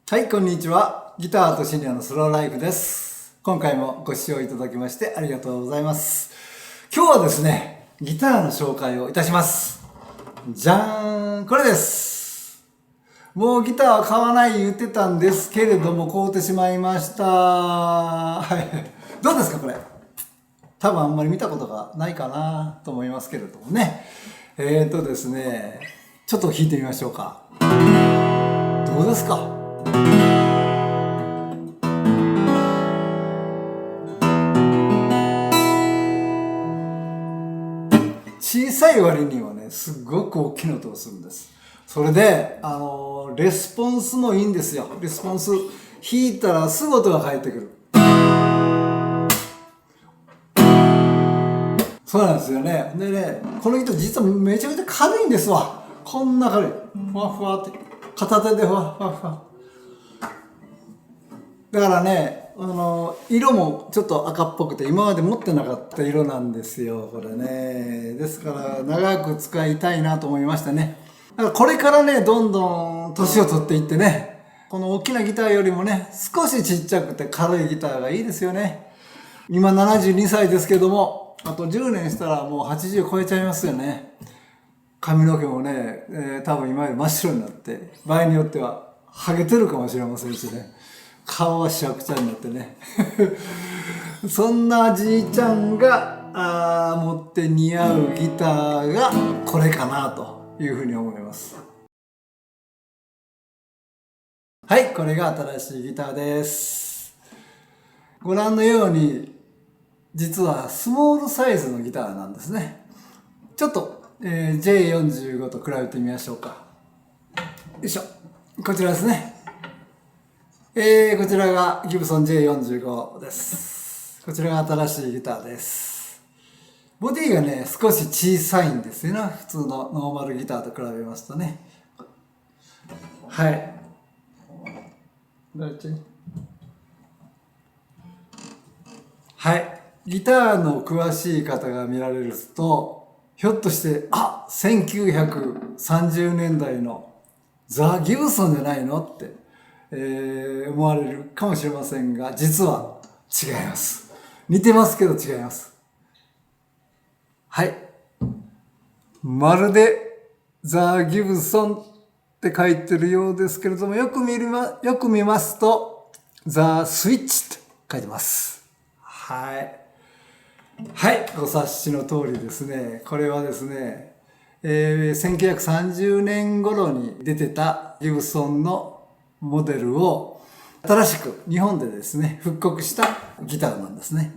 はい、こんにちは。ギターとシニアのスローライフです。今回もご視聴いただきましてありがとうございます。今日はですね、ギターの紹介をいたします。じゃーん、これです。もうギターは買わない言ってたんですけれども、買うてしまいました。はい。どうですか、これ。多分あんまり見たことがないかなと思いますけれどもね。ですね、ちょっと弾いてみましょうか。どうですか？小さい割にはね、すごく大きな音がするんです。それで、レスポンスもいいんですよ。レスポンス、弾いたらすぐ音が返ってくる。そうなんですよね。でね、このギター実はめちゃめちゃ軽いんですわ。こんな軽い。ふわふわって。片手でふわふわふわ。だからね、色もちょっと赤っぽくて今まで持ってなかった色なんですよ、これね。ですから長く使いたいなと思いましたね。だからこれからね、どんどん年を取っていってね、この大きなギターよりもね、少しちっちゃくて軽いギターがいいですよね。今72歳ですけども、あと10年したらもう80超えちゃいますよね。髪の毛もね、多分今より真っ白になって、場合によってはハゲてるかもしれませんしね。顔はしわくちゃになってね。そんなじいちゃんが持って似合うギターがこれかなというふうに思います。はい、これが新しいギターです。ご覧のように、実はスモールサイズのギターなんですね。ちょっと、J45 と比べてみましょうか。よいしょ。こちらですね。こちらがギブソン J45 です。こちらが新しいギターです。ボディがね、少し小さいんですよね。普通のノーマルギターと比べますとね。はい。はい。ギターの詳しい方が見られると、ひょっとして、1930年代のザ・ギブソンじゃないのって、思われるかもしれませんが、実は違います。似てますけど違います。はい。まるでザ・ギブソンって書いてるようですけれども、よく見ますと、ザ・スイッチって書いてます。はい。はい、ご察しの通りですね。これはですね、1930年頃に出てたギブソンのモデルを新しく日本でですね、復刻したギターなんですね。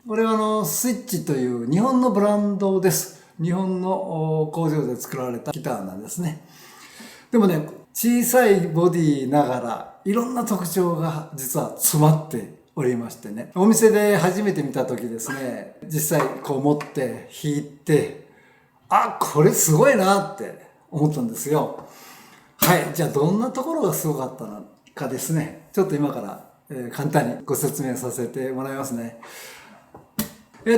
これはスイッチという日本のブランドです。日本の工場で作られたギターなんですね。でもね、小さいボディながらいろんな特徴が実は詰まっておりましてね。お店で初めて見た時ですね、実際こう持って弾いて、これすごいなって思ったんですよ。はい、じゃあどんなところがすごかったのかですね。ちょっと今から、簡単にご説明させてもらいますね。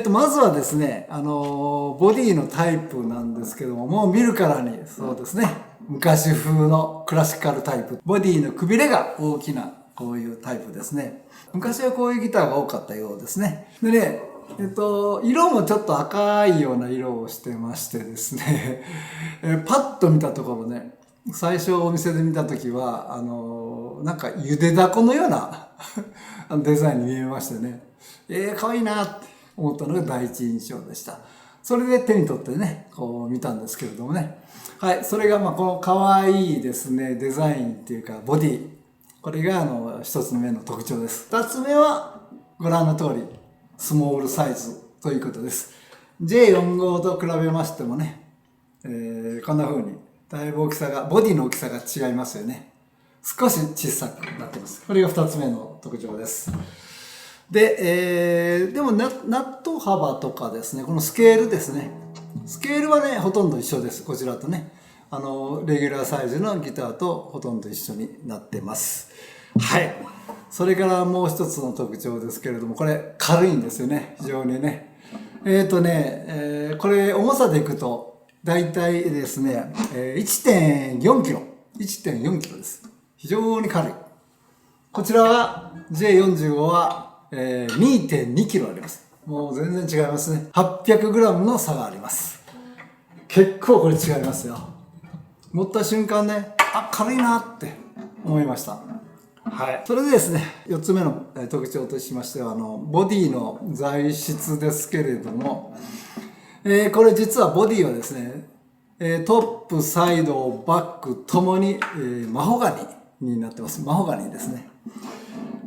まずはですね、ボディのタイプなんですけども、もう見るからに、そうですね、昔風のクラシカルタイプ。ボディのくびれが大きな、こういうタイプですね。昔はこういうギターが多かったようですね。でね、色もちょっと赤いような色をしてましてですね、パッと見たところね、最初お店で見た時は、なんかゆでだこのようなデザインに見えましてね、かわいいなって思ったのが第一印象でした。それで手に取ってね、こう見たんですけれどもね。はい、それがこのかわいいですね、デザインっていうかボディ。これが一つ目の特徴です。二つ目はご覧の通り、スモールサイズということです。J45 と比べましてもね、こんな風にだいぶ大きさが、ボディの大きさが違いますよね。少し小さくなっています。これが二つ目の特徴です。で、でもナット幅とかですね、このスケールですね。スケールはね、ほとんど一緒です。こちらとね。レギュラーサイズのギターとほとんど一緒になってます。はい。それからもう一つの特徴ですけれども、これ軽いんですよね。非常にね。これ重さでいくと、だいたいですね、1.4キロ。1.4キロです。非常に軽い。こちらは J45 は、2.2 キロあります。もう全然違いますね。800グラムの差があります。結構これ違いますよ。持った瞬間ね、あ、軽いなって思いました。はい。それでですね、4つ目の特徴としましては、ボディの材質ですけれども、これ実はボディはですね、トップ、サイド、バックともに、マホガニになってます。マホガニですね。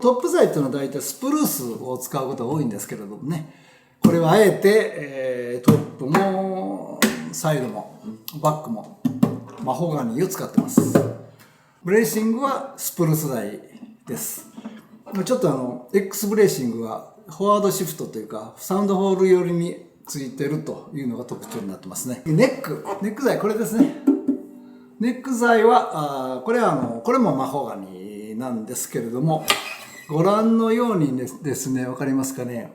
トップ材っていうのは大体スプルースを使うことが多いんですけれどもね、これはあえて、トップもサイドもバックもマホガニを使ってます。ブレーシングはスプルース材です。ちょっとX ブレーシングはフォワードシフトというかサウンドホール寄りについてるというのが特徴になってますね。ネック材、これですね。ネック材は、これもマホガニなんですけれども、ご覧のようにですね、わかりますかね。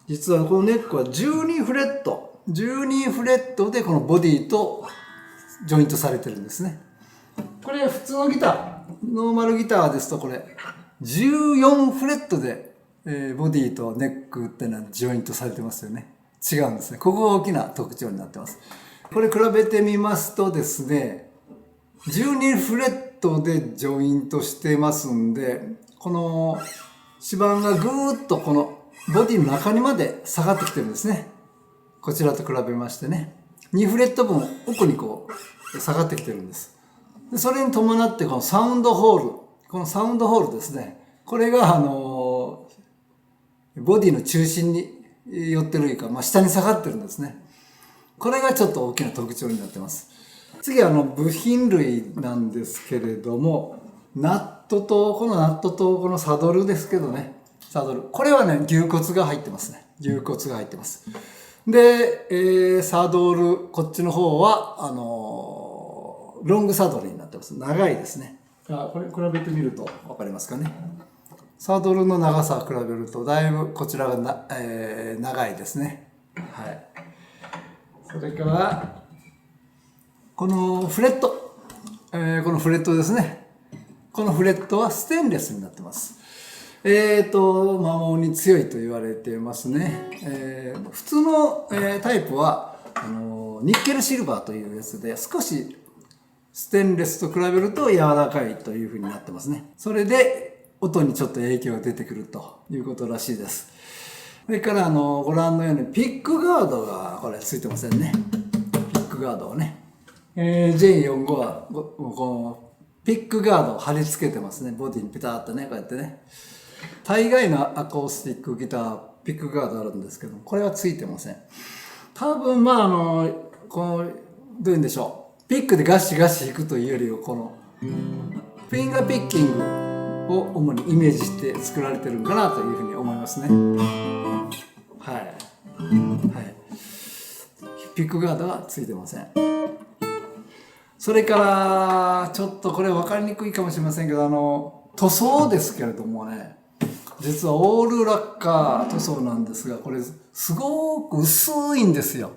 実はこのネックは12フレットでこのボディとジョイントされてるんですね。これ普通のギター、ノーマルギターですとこれ14フレットで、ボディとネックっていうのはジョイントされてますよね。違うんですね。ここが大きな特徴になってます。これ比べてみますとですね、12フレットでジョイントしてますんで、この指板がぐーっとこのボディの中にまで下がってきてるんですね。こちらと比べましてね。2フレット分奥にこう下がってきてるんです。でそれに伴ってこのサウンドホールですね。これがボディの中心に寄ってるいうか、下に下がってるんですね。これがちょっと大きな特徴になってます。次は部品類なんですけれども、このナットとこのサドルですけどね。これはね、牛骨が入ってますね。牛骨が入ってます。で、サドル、こっちの方は、ロングサドルになってます。長いですね。これ比べてみるとわかりますかね。サドルの長さを比べると、だいぶこちらが長いですね。はい。それから、このフレット。このフレットですね。このフレットはステンレスになってます。摩耗に強いと言われてますね。普通の、タイプは、ニッケルシルバーというやつで、少しステンレスと比べると柔らかいというふうになってますね。それで、音にちょっと影響が出てくるということらしいです。それから、ご覧のように、ピックガードが、これ、ついてませんね。ピックガードをね。J45 は、この、ピックガードを貼り付けてますね。ボディにピタッとね、こうやってね。大概のアコースティックギター、ピックガードあるんですけども、これはついてません。多分、この、どういうんでしょう。ピックでガシガシ弾くというよりは、この、フィンガーピッキングを主にイメージして作られてるんかなというふうに思いますね。はい。はい。ピックガードはついてません。それから、ちょっとこれ分かりにくいかもしれませんけど、塗装ですけれどもね、実はオールラッカー塗装なんですが、これすごく薄いんですよ。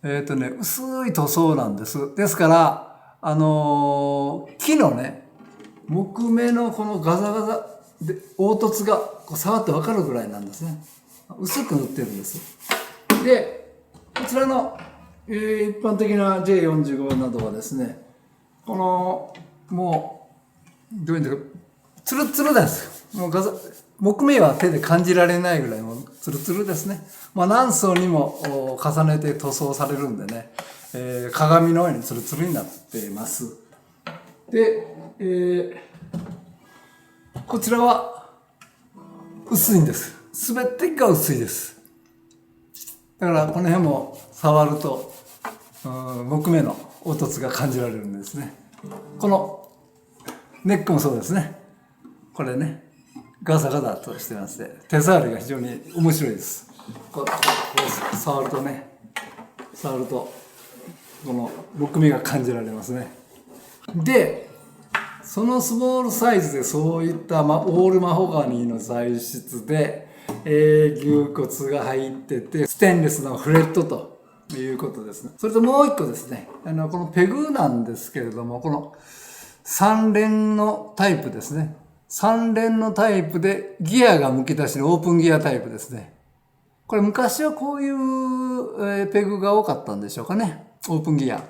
薄い塗装なんです。ですから、木のね、木目のこのガザガザで凹凸がこう触って分かるぐらいなんですね。薄く塗ってるんです。で、こちらの、一般的な J45 などはですね、この、もう、どういうんだか、ツルツルです。もう木目は手で感じられないぐらいもうツルツルですね。何層にも重ねて塗装されるんでね、鏡のようにツルツルになっています。で、こちらは薄いんです。すべてが薄いです。だからこの辺も触ると木目の凹凸が感じられるんですね。このネックもそうですね。これね、ガサガサとしてまして、手触りが非常に面白いです。こう触るとこの木目が感じられますね。で、そのスモールサイズでそういったオールマホガニーの材質で、牛骨が入ってて、ステンレスのフレットということですね。それともう一個ですね、このペグなんですけれども、この3連のタイプですね。3連のタイプでギアがむき出しのオープンギアタイプですね。これ昔はこういう、ペグが多かったんでしょうかね。オープンギア。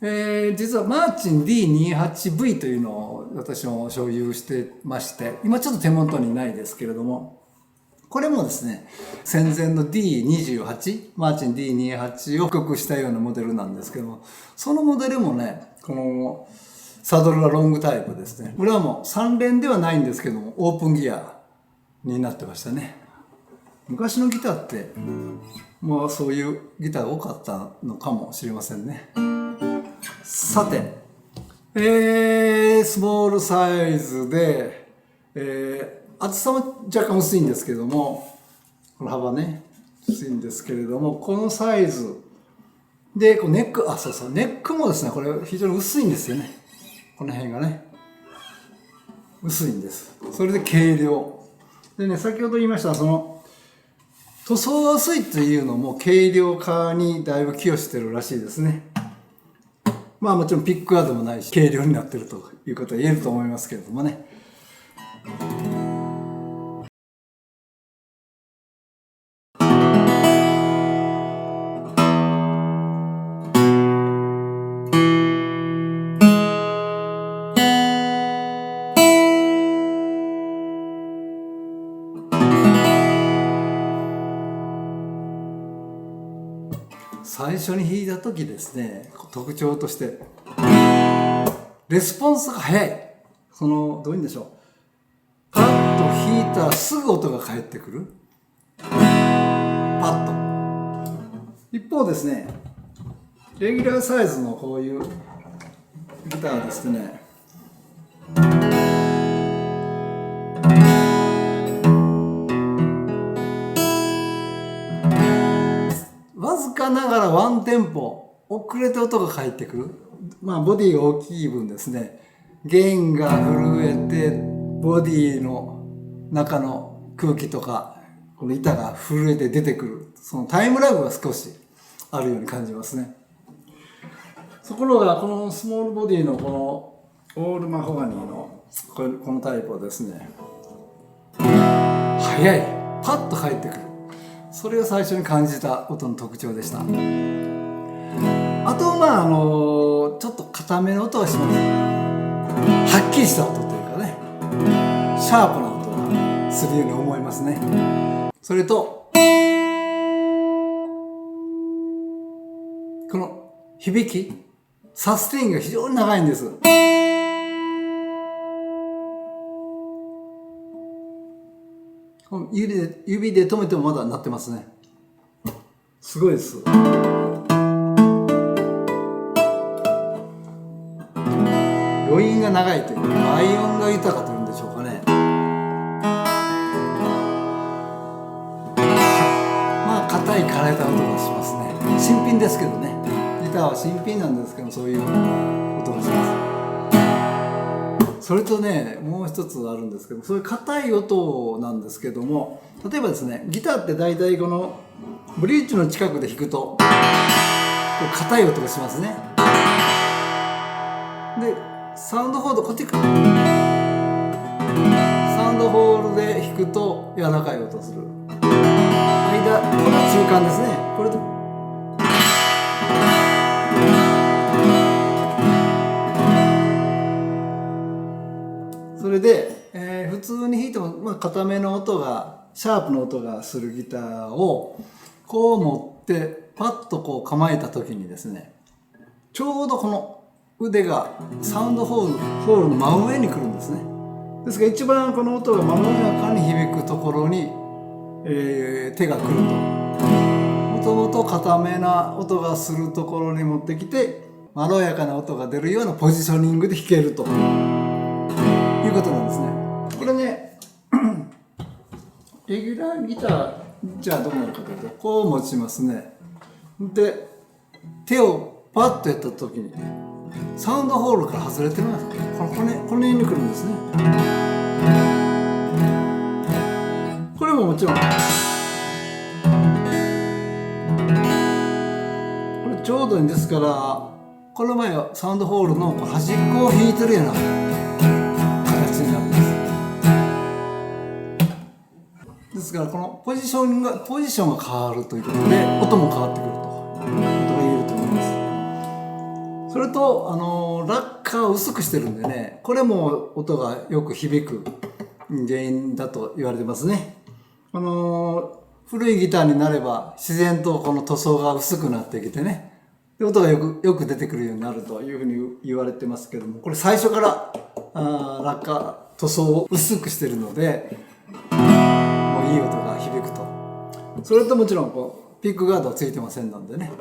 実はマーチン D28V というのを私も所有してまして、今ちょっと手元にないですけれども、これもですね、戦前の D28、マーチン D28 を復刻したようなモデルなんですけども、そのモデルもね、このサドルはロングタイプですね。裏も3連ではないんですけども、オープンギアになってましたね。昔のギターって、もうそういうギターが多かったのかもしれませんね。さて、スモールサイズで、厚さも若干薄いんですけども、この幅ね、薄いんですけれども、このサイズで、こうネック、ネックもですね、これ非常に薄いんですよね。この辺がね、薄いんです。それで軽量。でね、先ほど言いました、塗装が薄いっていうのも軽量化にだいぶ寄与してるらしいですね。まあもちろんピックアウトもないし、軽量になってるということは言えると思いますけれどもね。最初に弾いた時ですね、特徴としてレスポンスが速い。どういうんでしょう、パッと弾いたらすぐ音が返ってくる。パッと。一方ですね、レギュラーサイズのこういうギターですね、わずかながらワンテンポ遅れて音が返ってくる。まあボディが大きい分ですね、弦が震えてボディの中の空気とかこの板が震えて出てくる、そのタイムラグが少しあるように感じますね。ところがこのスモールボディのこのオールマホガニーのこのタイプはですね、速い、パッと返ってくる。それが最初に感じた音の特徴でした。あとまあちょっと硬めの音がします。はっきりした音というかね、シャープな音がするように思いますね。それとこの響き、サステインが非常に長いんです。指で止めてもまだ鳴ってますね。すごいです。余韻が長いというか、倍音が豊かというんでしょうかね。まあ硬い枯れた音がしますね。新品ですけどね。ギターは新品なんですけど、そういう音がします。それとね、もう一つあるんですけど、そういう硬い音なんですけども、例えばですね、ギターって大体このブリッジの近くで弾くと硬い音がしますね。で、サウンドホール、こっちか。サウンドホールで弾くと柔らかい音する。この中間ですね。これとそれで、普通に弾いても、まあ、硬めの音が、シャープの音がするギターをこう持ってパッとこう構えた時にですね、ちょうどこの腕がサウンドホールの真上に来るんですね。ですから一番この音がまろやかに響くところに、手が来ると、もともと硬めな音がするところに持ってきてまろやかな音が出るようなポジショニングで弾けるということなんですね。これねレギュラーギターじゃあどうなるかというと、こう持ちますね。で手をパッとやった時にサウンドホールから外れてます。この辺に来るんですね。これももちろんこれちょうどいいんですから、この前はサウンドホールの端っこを弾いてるような形になるんです。ですからこのポジションが変わるということで音も変わってくるということが言えると思います。それとラッカーを薄くしてるんでね、これも音がよく響く原因だと言われてますね。古いギターになれば自然とこの塗装が薄くなってきてね、音がよく出てくるようになるというふうに言われてますけども、これ最初からラッカー塗装を薄くしてるのでもういい音が響くと。それともちろんピックガードはついてませんのでね、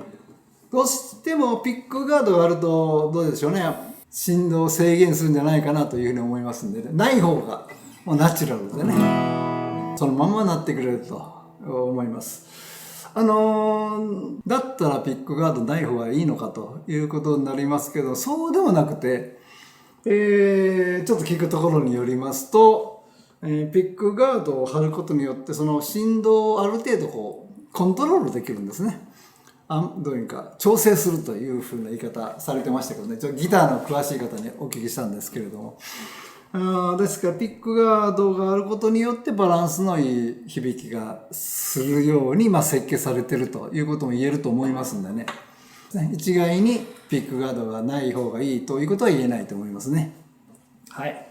どうしてもピックガードがあるとどうでしょうね、振動を制限するんじゃないかなというふうに思いますんで、ね、ない方がもうナチュラルでね、そのままなってくれると思います。だったらピックガードない方がいいのかということになりますけど、そうでもなくて、ちょっと聞くところによりますと、ピックガードを貼ることによってその振動をある程度コントロールできるんですね。どういうか調整するというふうな言い方されてましたけどね、ギターの詳しい方にお聞きしたんですけれども、ですからピックガードがあることによってバランスのいい響きがするように設計されているということも言えると思いますんでね、一概にピックガードがない方がいいということは言えないと思いますね。はい。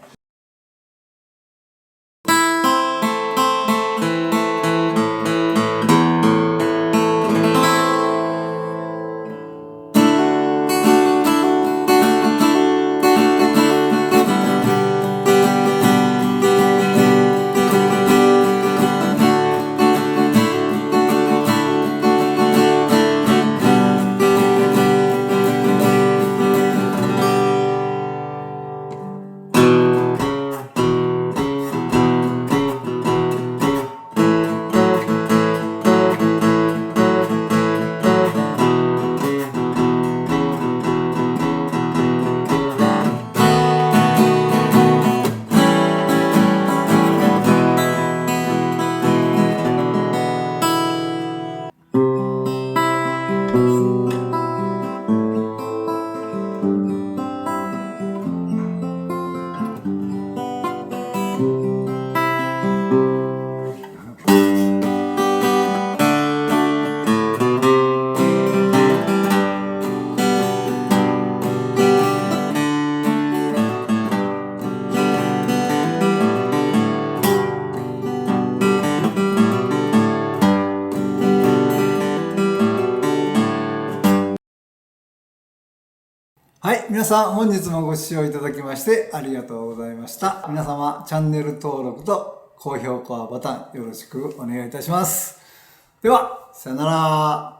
はい、皆さん本日もご視聴いただきましてありがとうございました。皆様チャンネル登録と高評価ボタンよろしくお願いいたします。では、さよなら。